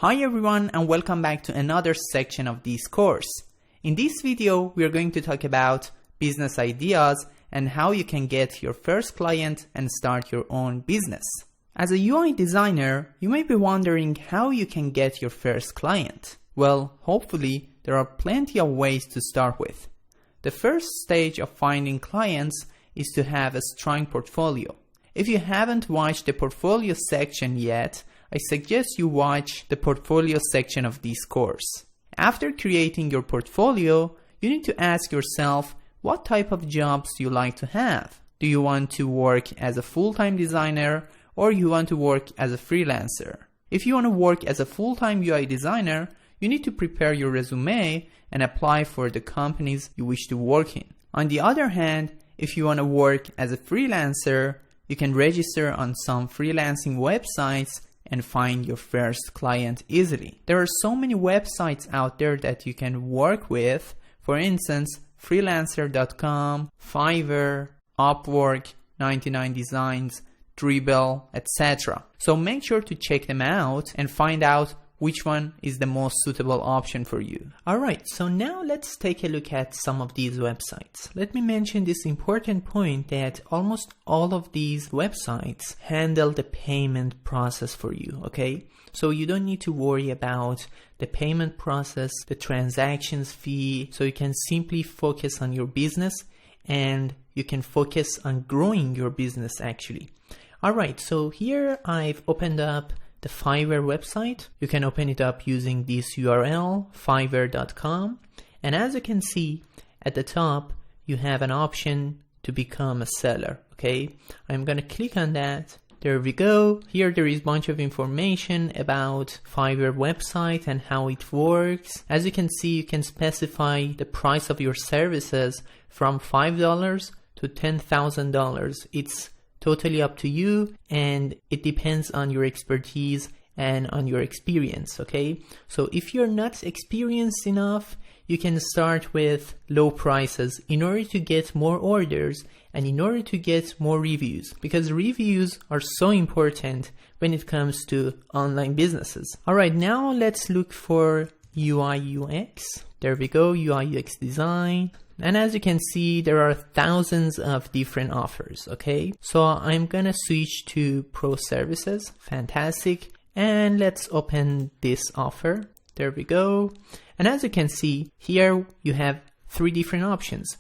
Hi everyone and welcome back to another section of this course. In this video, we are going to talk about business ideas and how you can get your first client and start your own business. As a UI designer, you may be wondering how you can get your first client. Well, hopefully, there are plenty of ways to start with. The first stage of finding clients is to have a strong portfolio. If you haven't watched the portfolio section yet, I suggest you watch the portfolio section of this course. After creating your portfolio, you need to ask yourself what type of jobs you like to have. Do you want to work as a full-time designer or you want to work as a freelancer? If you want to work as a full-time UI designer, you need to prepare your resume and apply for the companies you wish to work in. On the other hand, if you want to work as a freelancer, you can register on some freelancing websites and find your first client easily. There are so many websites out there that you can work with. For instance, freelancer.com, Fiverr, Upwork, 99 Designs, Dribbble, etc. So make sure to check them out and find out which one is the most suitable option for you. Alright, so now let's take a look at some of these websites. Let me mention this important point that almost all of these websites handle the payment process for you, okay? So you don't need to worry about the payment process, the transactions fee, so you can simply focus on your business and you can focus on growing your business actually. Alright, so here I've opened up the Fiverr website. You can open it up using this URL, fiverr.com. And as you can see at the top, you have an option to become a seller. Okay, I'm going to click on that. There we go. Here there is a bunch of information about Fiverr website and how it works. As you can see, you can specify the price of your services from $5 to $10,000. It's totally up to you and it depends on your expertise and on your experience, okay? So if you're not experienced enough, you can start with low prices in order to get more orders and in order to get more reviews, because reviews are so important when it comes to online businesses. All right, now let's look for UI UX. There we go, UI UX design. And as you can see, there are thousands of different offers, okay? So I'm gonna switch to Pro Services, fantastic. And let's open this offer, there we go. And as you can see, here you have three different options.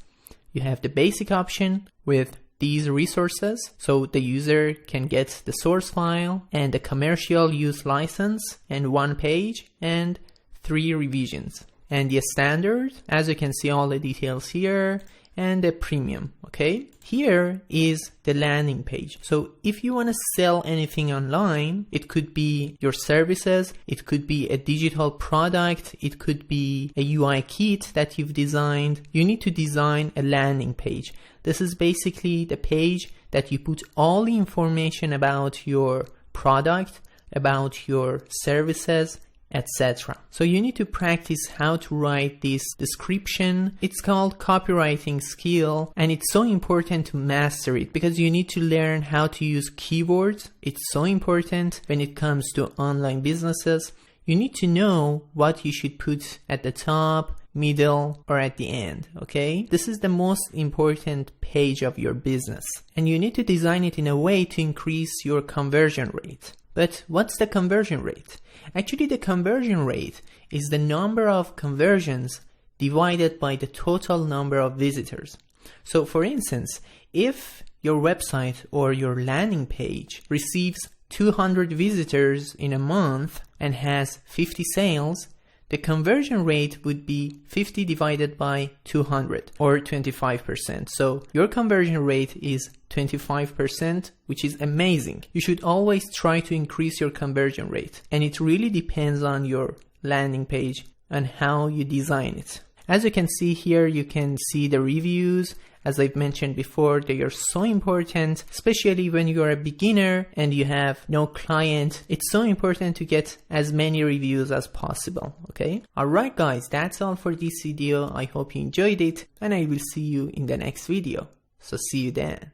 You have the basic option with these resources, so the user can get the source file and the commercial use license and one page and 3 revisions. And the standard, as you can see all the details here, and the premium, okay? Here is the landing page. So if you want to sell anything online, it could be your services, it could be a digital product, it could be a UI kit that you've designed. You need to design a landing page. This is basically the page that you put all the information about your product, about your services, etc. So you need to practice how to write this description. It's called copywriting skill and it's so important to master it because you need to learn how to use keywords. It's so important when it comes to online businesses. You need to know what you should put at the top, middle, or at the end, okay? This is the most important page of your business and you need to design it in a way to increase your conversion rate. But what's the conversion rate? Actually, the conversion rate is the number of conversions divided by the total number of visitors. So for instance, if your website or your landing page receives 200 visitors in a month and has 50 sales, the conversion rate would be 50 divided by 200 or 25%. So your conversion rate is 25%, which is amazing. You should always try to increase your conversion rate. And it really depends on your landing page and how you design it. As you can see here, you can see the reviews. As I've mentioned before, they are so important, especially when you are a beginner and you have no client. It's so important to get as many reviews as possible, okay? Alright guys, that's all for this video. I hope you enjoyed it and I will see you in the next video. So see you then.